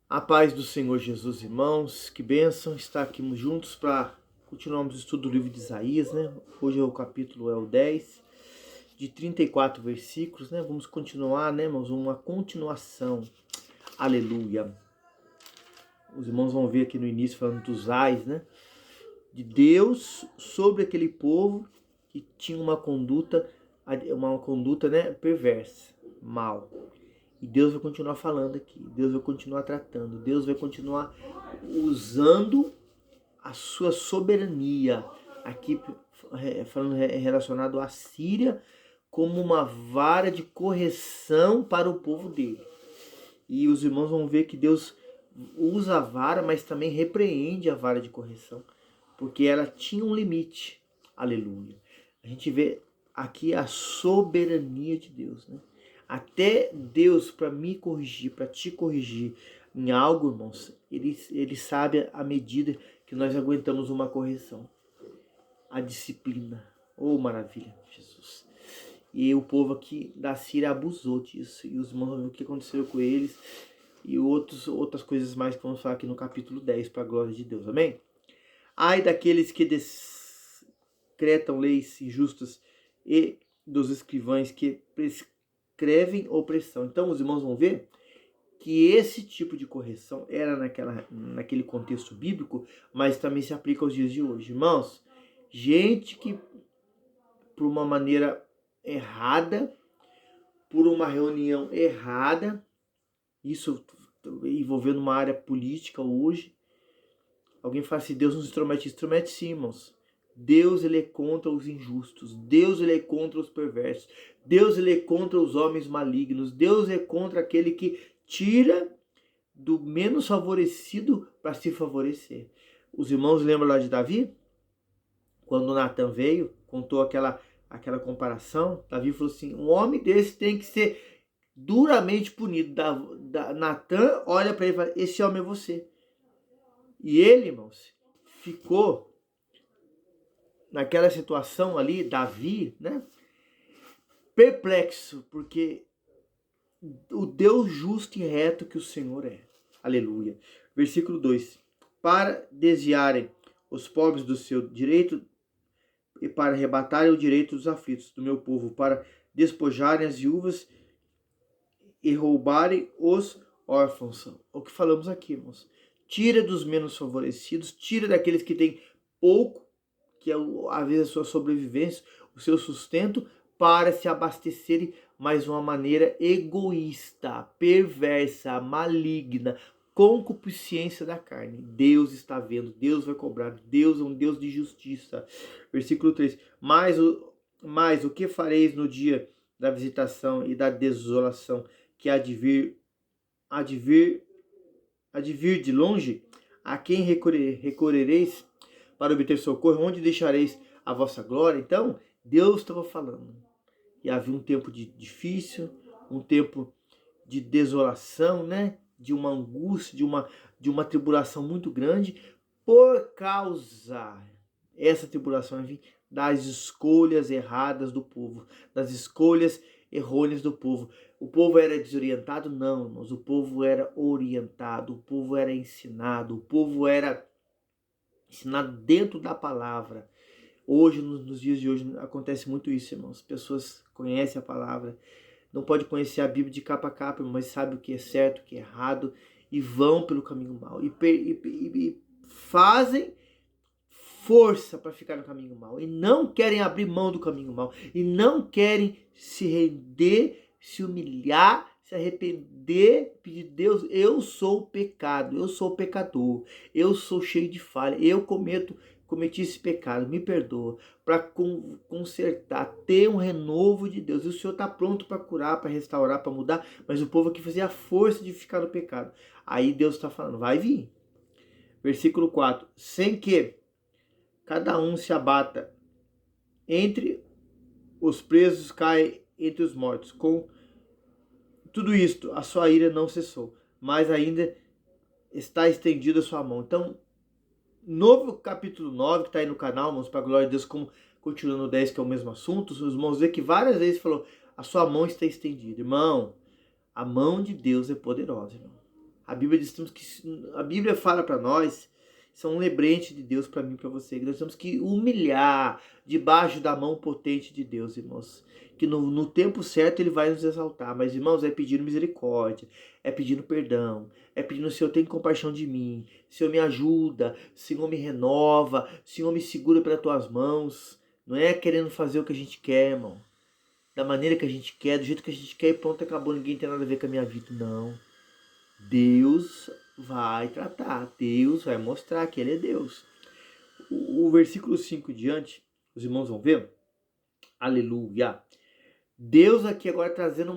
A paz do Senhor Jesus, irmãos, que bênção estar aqui juntos para continuarmos o estudo do livro de Isaías, né? Hoje o capítulo é o 10, de 34 versículos, né? Vamos continuar, né, irmãos? Uma continuação. Aleluia. Os irmãos vão ver aqui no início falando dos ais, né? De Deus sobre aquele povo que tinha uma conduta, né, perversa, mal. E Deus vai continuar falando aqui, Deus vai continuar tratando, Deus vai continuar usando a sua soberania, aqui falando relacionado à Síria, como uma vara de correção para o povo dele. E os irmãos vão ver que Deus usa a vara, mas também repreende a vara de correção, porque ela tinha um limite. Aleluia. A gente vê aqui a soberania de Deus, né? Até Deus, para me corrigir, para te corrigir em algo, irmãos, ele sabe a medida que nós aguentamos uma correção. A disciplina. Oh, maravilha, Jesus. E o povo aqui da Síria abusou disso. E os irmãos, o que aconteceu com eles. E outras coisas mais que vamos falar aqui no capítulo 10, para a glória de Deus. Amém? Ai daqueles que decretam leis injustas e dos escrivães que prescrevem opressão. Então os irmãos vão ver que esse tipo de correção era naquele contexto bíblico, mas também se aplica aos dias de hoje. Irmãos, gente que por uma maneira errada, por uma reunião errada, isso envolvendo uma área política hoje, alguém fala assim, Deus nos intromete sim, irmãos. Deus, ele é contra os injustos. Deus, ele é contra os perversos. Deus, ele é contra os homens malignos. Deus é contra aquele que tira do menos favorecido para se favorecer. Os irmãos lembram lá de Davi? Quando Natan veio, contou aquela comparação, Davi falou assim, um homem desse tem que ser duramente punido. Natan olha para ele e fala, esse homem é você. E ele, irmãos, ficou naquela situação ali, Davi, né? Perplexo, porque o Deus justo e reto que o Senhor é. Aleluia. Versículo 2. Para desviarem os pobres do seu direito e para arrebatarem o direito dos aflitos do meu povo, para despojarem as viúvas e roubarem os órfãos. O que falamos aqui, irmãos? Tira dos menos favorecidos, tira daqueles que têm pouco, que é às vezes a sua sobrevivência, o seu sustento, para se abastecerem, mas de uma maneira egoísta, perversa, maligna, concupiscência da carne. Deus está vendo, Deus vai cobrar, Deus é um Deus de justiça. Versículo 3. Mas o que fareis no dia da visitação e da desolação, que há de vir de longe? A quem recorrereis para obter socorro? Onde deixareis a vossa glória? Então, Deus estava falando. E havia um tempo difícil, um tempo de desolação, né? De uma angústia, de uma tribulação muito grande, por causa, essa tribulação das escolhas erradas do povo, das escolhas errôneas do povo. O povo era desorientado? Não, irmãos. O povo era orientado, o povo era ensinado, o povo era ensinado dentro da palavra. Hoje, nos dias de hoje, acontece muito isso, irmãos. Pessoas conhecem a palavra, não pode conhecer a Bíblia de capa a capa, mas sabe o que é certo, o que é errado, e vão pelo caminho mau. E fazem força para ficar no caminho mau. E não querem abrir mão do caminho mau. E não querem se render, se humilhar, se arrepender, pedir, Deus, eu sou o pecado, eu sou o pecador, eu sou cheio de falha, eu cometi esse pecado, me perdoa, para consertar, ter um renovo de Deus. E o Senhor está pronto para curar, para restaurar, para mudar, mas o povo aqui fazia a força de ficar no pecado. Aí Deus está falando, vai vir. Versículo 4, sem que cada um se abata, entre os presos cai entre os mortos. Com tudo isto, a sua ira não cessou, mas ainda está estendida a sua mão. Então, novo capítulo 9, que está aí no canal, irmãos, para a glória de Deus, como continuando no 10, que é o mesmo assunto, os irmãos vê que várias vezes falou, a sua mão está estendida. Irmão, a mão de Deus é poderosa, irmão. A Bíblia diz a Bíblia fala para nós, isso é um lembrete de Deus para mim e para você, que nós temos que humilhar debaixo da mão potente de Deus, irmãos. Que no tempo certo Ele vai nos exaltar. Mas, irmãos, é pedindo misericórdia, é pedindo perdão, é pedindo: Senhor, tem compaixão de mim, Senhor, me ajuda, Senhor, me renova, Senhor, me segura pelas tuas mãos. Não é querendo fazer o que a gente quer, irmão, da maneira que a gente quer, do jeito que a gente quer e pronto, acabou, ninguém tem nada a ver com a minha vida. Não. Deus vai tratar, Deus vai mostrar que Ele é Deus. O versículo 5 diante, os irmãos vão ver, aleluia. Deus aqui agora trazendo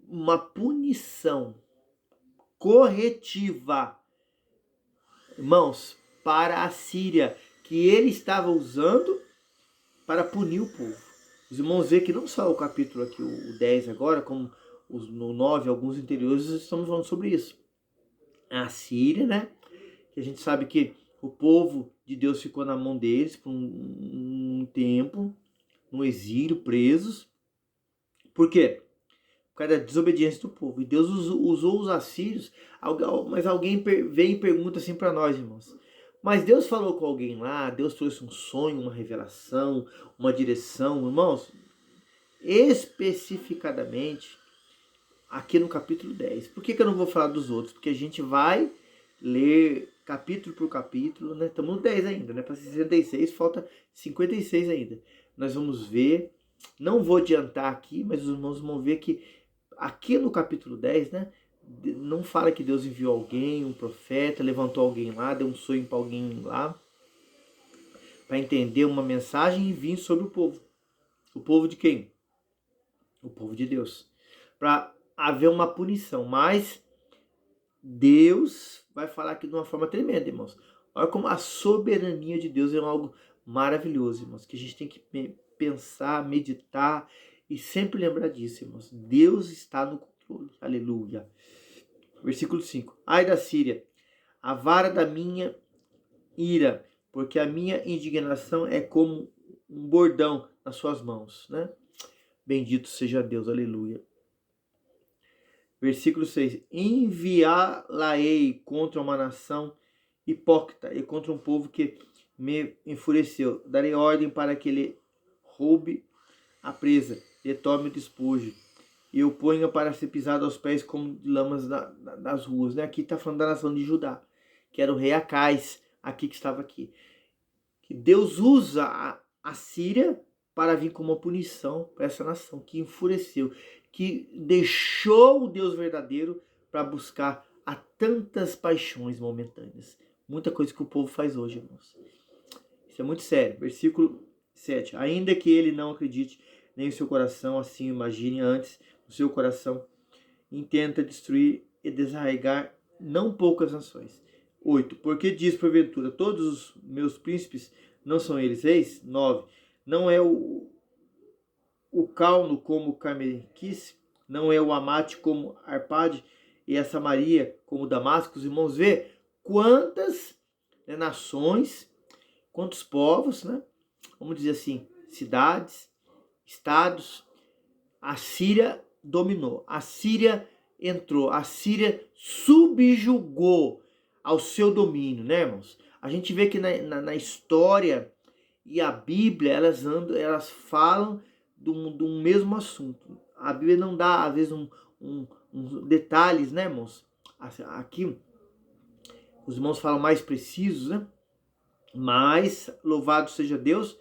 uma punição corretiva, irmãos, para a Síria, que ele estava usando para punir o povo. Os irmãos veem que não só o capítulo aqui, o 10 agora, como no 9, alguns anteriores, estamos falando sobre isso. A Síria, né? Que a gente sabe que o povo de Deus ficou na mão deles por um tempo, no exílio, presos. Por quê? Por causa da desobediência do povo. E Deus usou os assírios. Mas alguém vem e pergunta assim para nós, irmãos: mas Deus falou com alguém lá? Deus trouxe um sonho, uma revelação, uma direção? Irmãos, especificadamente aqui no capítulo 10. Por que eu não vou falar dos outros? Porque a gente vai ler capítulo por capítulo, né? Estamos no 10 ainda, né? Para 66, falta 56 ainda. Nós vamos ver, não vou adiantar aqui, mas os irmãos vão ver que aqui no capítulo 10, né? Não fala que Deus enviou alguém, um profeta, levantou alguém lá, deu um sonho para alguém lá, para entender uma mensagem e vir sobre o povo. O povo de quem? O povo de Deus. Para haver uma punição, mas Deus vai falar aqui de uma forma tremenda, irmãos. Olha como a soberania de Deus é algo maravilhoso, irmãos, que a gente tem que pensar, meditar e sempre lembrar disso, irmãos. Deus está no controle. Aleluia. Versículo 5. Ai da Síria, a vara da minha ira, porque a minha indignação é como um bordão nas suas mãos, né? Bendito seja Deus. Aleluia. Versículo 6. Enviá-la-ei contra uma nação hipócrita e contra um povo que me enfureceu. Darei ordem para que ele roube a presa e tome o despojo. E eu ponha para ser pisado aos pés como lamas das ruas. Né? Aqui está falando da nação de Judá, que era o rei Acais, aqui que estava aqui. Que Deus usa a Síria para vir como uma punição para essa nação que enfureceu, que deixou o Deus verdadeiro para buscar a tantas paixões momentâneas. Muita coisa que o povo faz hoje, irmãos. Isso é muito sério. Versículo 7. Ainda que ele não acredite nem o seu coração, assim imagine antes o seu coração, intenta destruir e desarraigar não poucas nações. 8. Porque diz porventura, todos os meus príncipes não são eles reis? 9. Não é o Calno como Carmequis, não é o Amate como Arpade, e a Samaria como Damasco. Os irmãos vê quantas nações, quantos povos, né? Vamos dizer assim, cidades, estados, a Síria dominou, a Síria entrou, a Síria subjugou ao seu domínio, né, irmãos? A gente vê que na história e a Bíblia, elas falam de um mesmo assunto. A Bíblia não dá, às vezes, detalhes, né, irmãos? Aqui, os irmãos falam mais precisos, né? Mas, louvado seja Deus,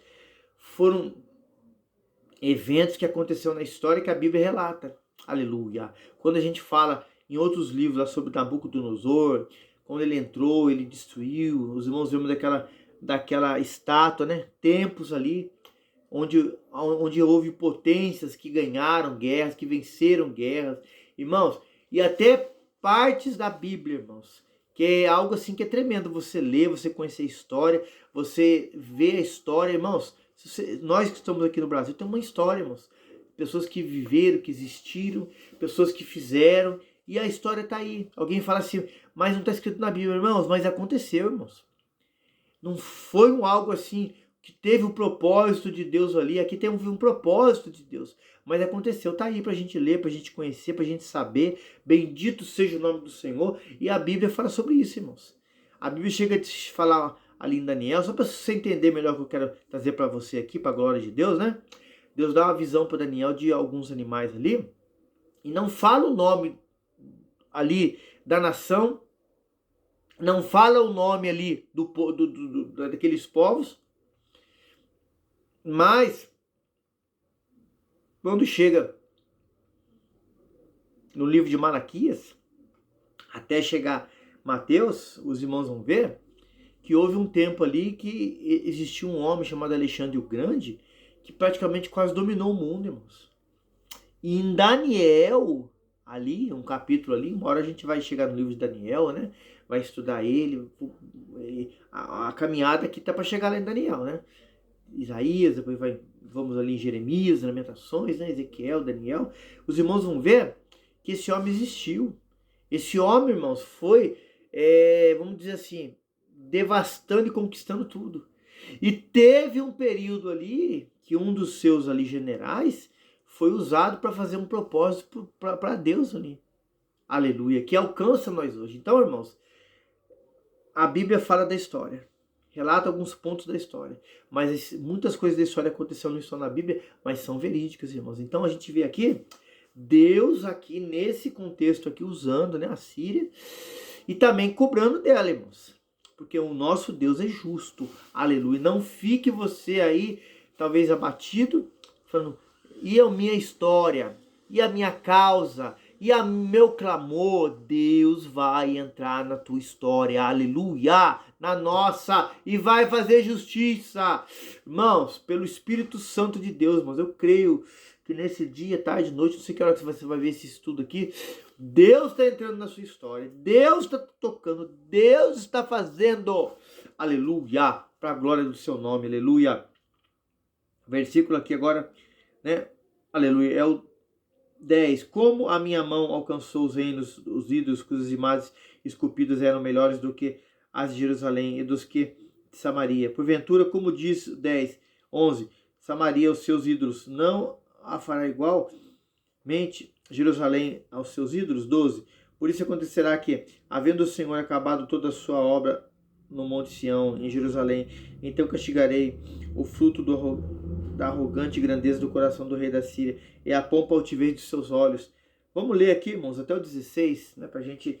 foram eventos que aconteceram na história que a Bíblia relata. Aleluia. Quando a gente fala em outros livros lá sobre Nabucodonosor, quando ele entrou, ele destruiu, os irmãos vemos daquela estátua, né? Templos ali, onde houve potências que ganharam guerras, que venceram guerras, irmãos, e até partes da Bíblia, irmãos, que é algo assim que é tremendo, você ler, você conhecer a história, você ver a história, irmãos. Nós que estamos aqui no Brasil temos uma história, irmãos, pessoas que viveram, que existiram, pessoas que fizeram, e a história está aí. Alguém fala assim, mas não está escrito na Bíblia, irmãos, mas aconteceu, irmãos. Não foi algo assim que teve o propósito de Deus ali. Aqui tem um propósito de Deus. Mas aconteceu, tá aí pra gente ler, pra gente conhecer, pra gente saber. Bendito seja o nome do Senhor. E a Bíblia fala sobre isso, irmãos. A Bíblia chega a falar ali em Daniel, só para você entender melhor o que eu quero trazer para você aqui, para a glória de Deus, né? Deus dá uma visão para Daniel de alguns animais ali, e não fala o nome ali da nação, não fala o nome ali daqueles povos, mas quando chega no livro de Malaquias, até chegar Mateus, os irmãos vão ver que houve um tempo ali que existia um homem chamado Alexandre o Grande, que praticamente quase dominou o mundo, irmãos. E em Daniel, ali, um capítulo ali, uma hora a gente vai chegar no livro de Daniel, né? Vai estudar ele, a caminhada aqui tá para chegar lá em Daniel, né? Isaías, depois vamos ali em Jeremias, Lamentações, né? Ezequiel, Daniel. Os irmãos vão ver que esse homem existiu. Esse homem, irmãos, foi, vamos dizer assim, devastando e conquistando tudo. E teve um período ali que um dos seus ali generais foi usado para fazer um propósito para Deus ali. Aleluia, que alcança nós hoje. Então, irmãos, a Bíblia fala da história. Relata alguns pontos da história. Mas muitas coisas da história aconteceram não estão na Bíblia, mas são verídicas, irmãos. Então a gente vê aqui Deus aqui nesse contexto aqui usando, né, a Síria e também cobrando dela, irmãos. Porque o nosso Deus é justo. Aleluia. Não fique você aí talvez abatido, falando: "E a minha história, e a minha causa, e a meu clamor". Deus vai entrar na tua história, aleluia, na nossa, e vai fazer justiça. Irmãos, pelo Espírito Santo de Deus, irmãos, eu creio que nesse dia, tarde, noite, não sei que hora que você vai ver esse estudo aqui, Deus está entrando na sua história, Deus está tocando, Deus está fazendo, aleluia, para a glória do seu nome, aleluia. Versículo aqui agora, né, aleluia, é o 10. Como a minha mão alcançou os reinos, os ídolos cujas imagens esculpidas eram melhores do que as de Jerusalém e dos que de Samaria. Porventura, como diz 10, 11, Samaria aos seus ídolos não a fará igualmente Jerusalém aos seus ídolos. 12. Por isso acontecerá que, havendo o Senhor acabado toda a sua obra no monte Sião, em Jerusalém, então castigarei o fruto da arrogante grandeza do coração do rei da Síria e a pompa altivez de seus olhos. Vamos ler aqui, irmãos, até o 16, né, para a gente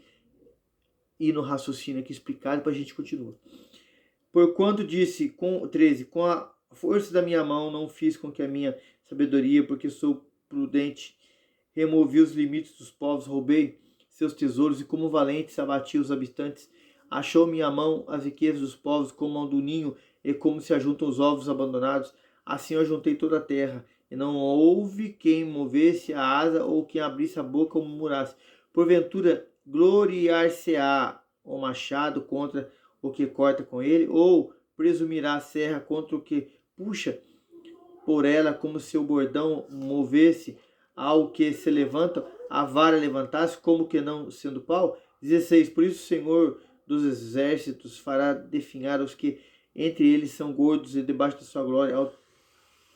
ir no raciocínio aqui explicado, para a gente continuar. Porquanto disse, com 13, com a força da minha mão não fiz com que a minha sabedoria, porque sou prudente, removi os limites dos povos, roubei seus tesouros e como valentes abati os habitantes. Achou minha mão as riquezas dos povos como a mão do ninho e como se ajuntam os ovos abandonados. Assim eu ajuntei toda a terra e não houve quem movesse a asa ou quem abrisse a boca ou murmurasse. Porventura gloriar-se-á o machado contra o que corta com ele, ou presumirá a serra contra o que puxa por ela, como se o bordão movesse ao que se levanta, a vara levantasse, como que não sendo pau. 16. Por isso o Senhor dos exércitos fará definhar os que entre eles são gordos, e debaixo da sua glória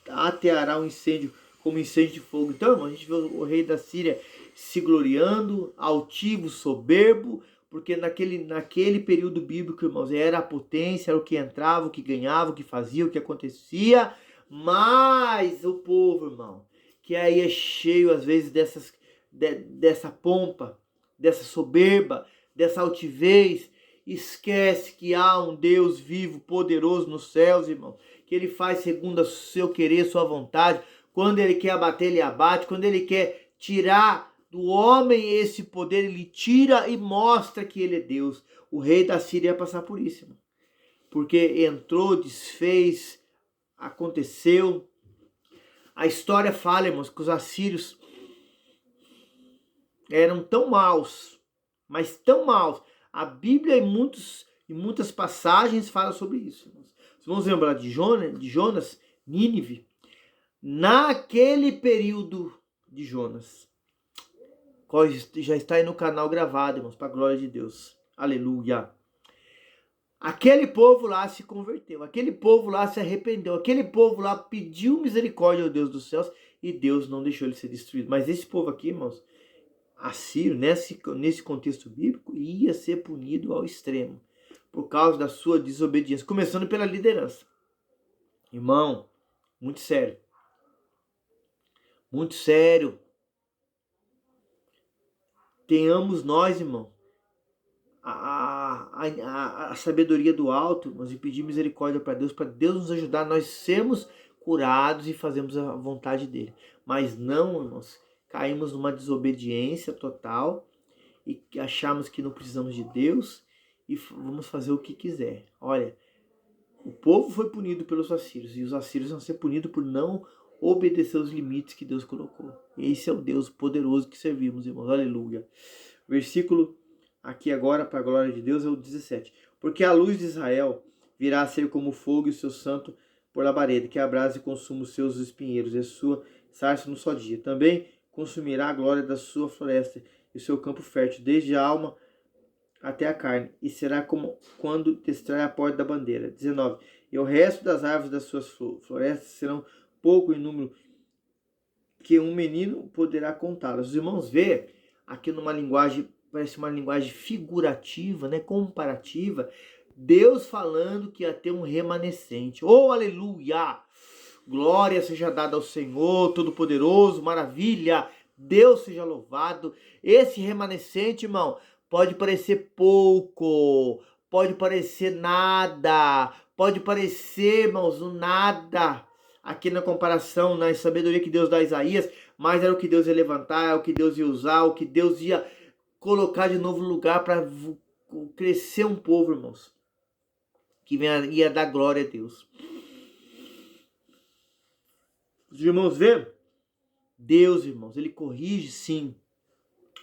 ateará um incêndio como incêndio de fogo. Então, irmão, a gente vê o rei da Síria se gloriando, altivo, soberbo, porque naquele período bíblico, irmãos, era a potência, era o que entrava, o que ganhava, o que fazia, o que acontecia. Mas o povo, irmão, que aí é cheio às vezes dessa pompa, dessa soberba, dessa altivez, esquece que há um Deus vivo, poderoso nos céus, irmão, que ele faz segundo o seu querer, sua vontade. Quando ele quer abater, ele abate. Quando ele quer tirar do homem esse poder, ele tira e mostra que ele é Deus. O rei da Síria ia passar por isso, irmão, porque entrou, desfez, aconteceu. A história fala, irmãos, que os assírios eram tão maus, mas tão maus. A Bíblia em muitas passagens fala sobre isso, irmãos. Vamos lembrar de Jonas, Nínive. Naquele período de Jonas, qual já está aí no canal gravado, irmãos, para a glória de Deus. Aleluia. Aquele povo lá se converteu, aquele povo lá se arrependeu, aquele povo lá pediu misericórdia ao Deus dos céus e Deus não deixou ele ser destruído. Mas esse povo aqui, irmãos, Assírio, nesse contexto bíblico, ia ser punido ao extremo por causa da sua desobediência, começando pela liderança. Irmão, muito sério. Muito sério. Tenhamos nós, irmão, a sabedoria do alto, irmãos, e pedir misericórdia para Deus nos ajudar, nós sermos curados e fazermos a vontade dele. Mas não, irmãos, caímos numa desobediência total e achamos que não precisamos de Deus e vamos fazer o que quiser. Olha, o povo foi punido pelos assírios e os assírios vão ser punidos por não obedecer os limites que Deus colocou. Esse é o Deus poderoso que servimos, irmãos. Aleluia. Versículo aqui agora, para a glória de Deus, é o 17. Porque a luz de Israel virá a ser como fogo e o seu santo por labareda, que abrasa e consuma os seus espinheiros e a sua sarça no só dia. Também consumirá a glória da sua floresta e o seu campo fértil, desde a alma até a carne, e será como quando destrói a porta da bandeira. 19. E o resto das árvores das suas florestas serão pouco em número, que um menino poderá contá-las. Os irmãos vê aqui numa linguagem, parece uma linguagem figurativa, né, comparativa, Deus falando que ia ter um remanescente. Oh, aleluia! Glória seja dada ao Senhor Todo-Poderoso, maravilha! Deus seja louvado. Esse remanescente, irmão, pode parecer pouco, pode parecer nada, pode parecer, irmãos, um nada. Aqui na comparação, na sabedoria que Deus dá a Isaías, mas era o que Deus ia levantar, é o que Deus ia usar, o que Deus ia colocar de novo lugar para crescer um povo, irmãos, que ia dar glória a Deus. Os irmãos vê? Deus, irmãos, ele corrige sim,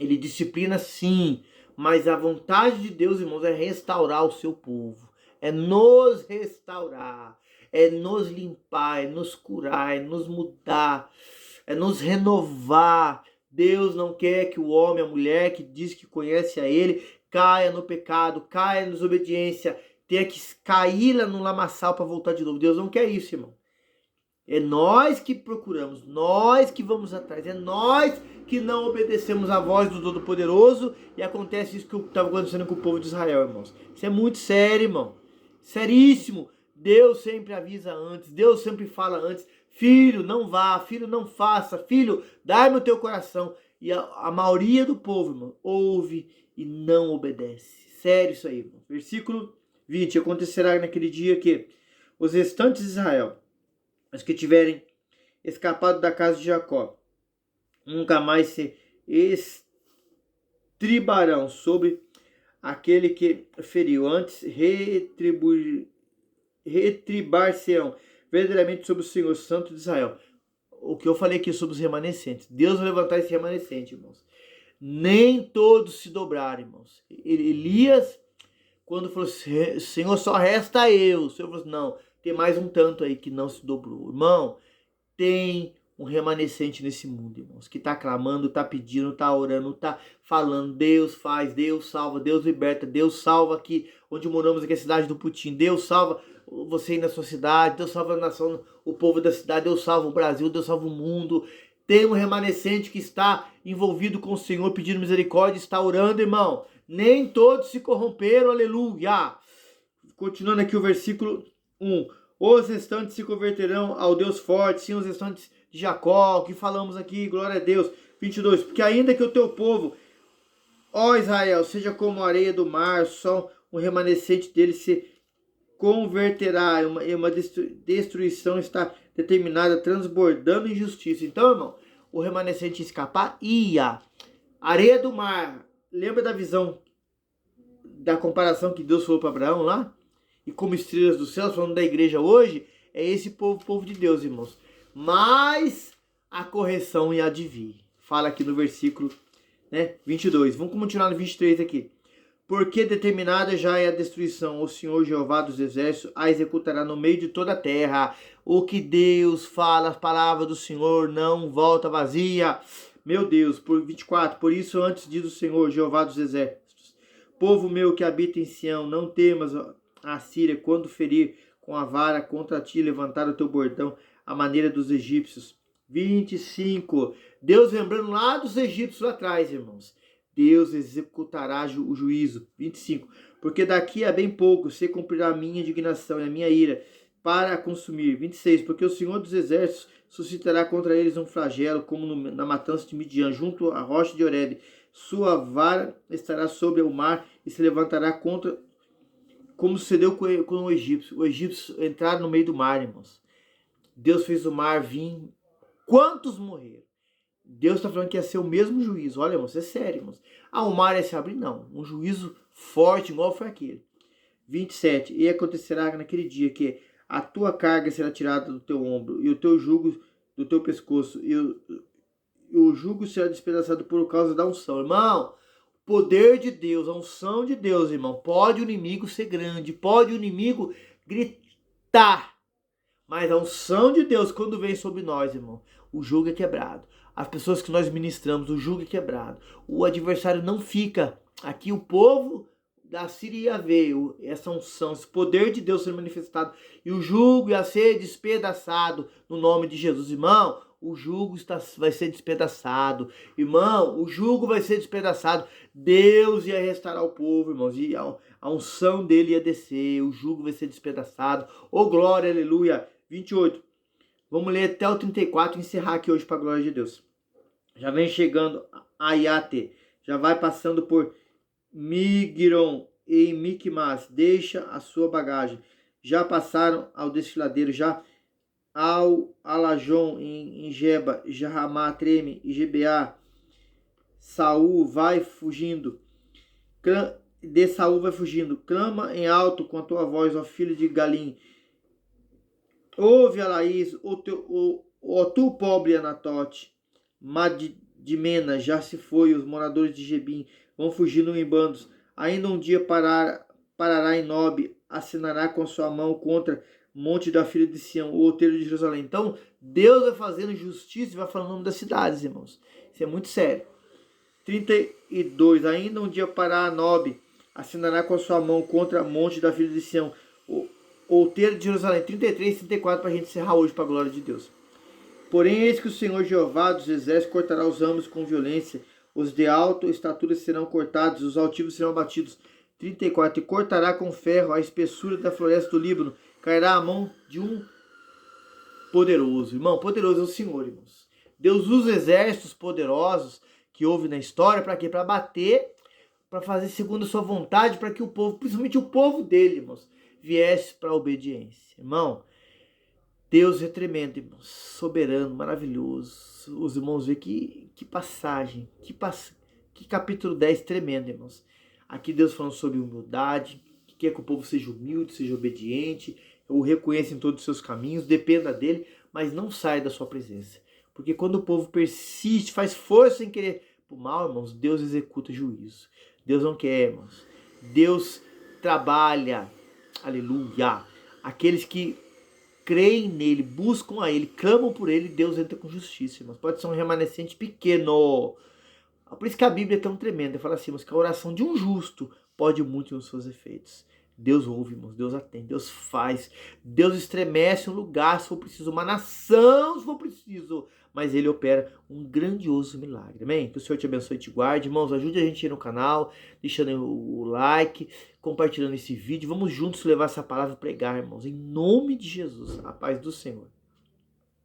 ele disciplina sim, mas a vontade de Deus, irmãos, é restaurar o seu povo, é nos restaurar, é nos limpar, é nos curar, é nos mudar, é nos renovar. Deus não quer que o homem, a mulher que diz que conhece a ele, caia no pecado, caia na desobediência, tenha que cair lá no lamaçal para voltar de novo. Deus não quer isso, irmão. É nós que procuramos, nós que vamos atrás, é nós que não obedecemos a voz do Todo-Poderoso e acontece isso que estava acontecendo com o povo de Israel, irmãos. Isso é muito sério, irmão. Seríssimo. Deus sempre avisa antes, Deus sempre fala antes. Filho, não vá, filho, não faça, filho, dai-me o teu coração. E a maioria do povo, irmão, ouve e não obedece. Sério isso aí, irmão. Versículo 20. Acontecerá naquele dia que os restantes de Israel, os que tiverem escapado da casa de Jacó, nunca mais se estribarão sobre aquele que feriu, antes retribar-se-ão verdadeiramente sobre o Senhor Santo de Israel. O que eu falei aqui sobre os remanescentes. Deus vai levantar esse remanescente, irmãos. Nem todos se dobraram, irmãos. Elias, quando falou, Senhor, só resta eu. O Senhor falou assim, não, tem mais um tanto aí que não se dobrou. Irmão, tem um remanescente nesse mundo, irmãos, que está clamando, está pedindo, está orando, está falando, Deus faz, Deus salva, Deus liberta, Deus salva aqui onde moramos, aqui a cidade do Putim, Deus salva você aí na sua cidade, Deus salva a nação, o povo da cidade, Deus salva o Brasil, Deus salva o mundo. Tem um remanescente que está envolvido com o Senhor, pedindo misericórdia, está orando, irmão. Nem todos se corromperam, aleluia. Continuando aqui o versículo 1. Os restantes se converterão ao Deus forte, sim, os restantes de Jacó, que falamos aqui, glória a Deus. 22. Porque ainda que o teu povo, ó Israel, seja como a areia do mar, só um remanescente dele se converterá, uma destruição está determinada, transbordando em justiça. Então, irmão, o remanescente escapar ia. Areia do mar, lembra da visão, da comparação que Deus falou para Abraão lá? E como estrelas do céu, falando da igreja hoje, é esse povo de Deus, irmãos. Mas a correção ia advir. Fala aqui no versículo 22. Vamos continuar no 23 aqui. Porque determinada já é a destruição, o Senhor Jeová dos Exércitos a executará no meio de toda a terra. O que Deus fala, a palavra do Senhor não volta vazia. Meu Deus, por 24. Por isso antes diz o Senhor Jeová dos Exércitos: povo meu que habita em Sião, não temas, a Síria quando ferir com a vara contra ti, levantar o teu bordão à maneira dos egípcios. 25. Deus lembrando lá dos egípcios lá atrás, irmãos. Deus executará o juízo. 25. Porque daqui a bem pouco se cumprirá a minha indignação e a minha ira para consumir. 26. Porque o Senhor dos Exércitos suscitará contra eles um flagelo, como na matança de Midian, junto à rocha de Horebe. Sua vara estará sobre o mar e se levantará contra, como sucedeu com o egípcio. O egípcio entraram no meio do mar, irmãos. Deus fez o mar vir. Quantos morreram? Deus está falando que ia ser o mesmo juízo. Olha, irmãos, é sério, irmãos. O mar ia se abrir? Não. Um juízo forte, igual foi aquele. 27. E acontecerá naquele dia que a tua carga será tirada do teu ombro, e o teu jugo do teu pescoço, e o jugo será despedaçado por causa da unção. Irmão, poder de Deus, a unção de Deus, irmão. Pode o inimigo ser grande, pode o inimigo gritar, mas a unção de Deus, quando vem sobre nós, irmão, o jugo é quebrado. As pessoas que nós ministramos, o jugo é quebrado. O adversário não fica. Aqui o povo da Síria veio, essa unção, esse poder de Deus ser manifestado, e o jugo ia ser despedaçado no nome de Jesus. Irmão, o jugo vai ser despedaçado. Irmão, o jugo vai ser despedaçado. Deus ia restaurar o povo, irmãos, e a unção dele ia descer, o jugo vai ser despedaçado. Oh, glória, aleluia. 28. Vamos ler até o 34 e encerrar aqui hoje para a glória de Deus. Já vem chegando a Iate, já vai passando por Migron e Micmas, deixa a sua bagagem. Já passaram ao desfiladeiro, já ao Alajon em Geba, Jarramá, Treme e Gibeá. Saul vai fugindo. De Saul vai fugindo. Clama em alto com a tua voz, ó filho de Galim. Ouve, Alaís, o tu pobre Anatote. Madimena já se foi, os moradores de Gebim vão fugindo em bandos. Ainda um dia parará em Nob, assinará com sua mão contra monte da filha de Sião, o outeiro de Jerusalém. Então, Deus vai fazendo justiça e vai falando o nome das cidades, irmãos. Isso é muito sério. 32. Ainda um dia parará Nob, assinará com sua mão contra monte da filha de Sião, o outeiro de Jerusalém. 33 e 34 para a gente encerrar hoje para a glória de Deus. Porém, eis que o Senhor Jeová dos exércitos cortará os ramos com violência, os de alta estatura serão cortados, os altivos serão abatidos. 34. E cortará com ferro a espessura da floresta do Líbano, cairá a mão de um poderoso. Irmão, poderoso é o Senhor, irmãos. Deus usa exércitos poderosos que houve na história para quê? Para bater, para fazer segundo a sua vontade, para que o povo, principalmente o povo dele, irmãos, viesse para a obediência. Irmão, Deus é tremendo, irmãos, soberano, maravilhoso. Os irmãos veem que passagem, que capítulo 10 tremendo, irmãos. Aqui Deus falando sobre humildade, que quer que o povo seja humilde, seja obediente, o reconheça em todos os seus caminhos, dependa dele, mas não saia da sua presença. Porque quando o povo persiste, faz força em querer o mal, irmãos, Deus executa juízo. Deus não quer, irmãos. Deus trabalha, aleluia. Aqueles que creem nele, buscam a ele, clamam por ele, Deus entra com justiça, irmãos. Pode ser um remanescente pequeno. Por isso que a Bíblia é tão tremenda. Fala assim, mas que a oração de um justo pode muito nos seus efeitos. Deus ouve, irmãos, Deus atende, Deus faz. Deus estremece um lugar se for preciso, uma nação se for preciso. Mas ele opera um grandioso milagre, amém? Que o Senhor te abençoe e te guarde. Irmãos, ajude a gente aí no canal, deixando o like, compartilhando esse vídeo. Vamos juntos levar essa palavra e pregar, irmãos, em nome de Jesus. A paz do Senhor.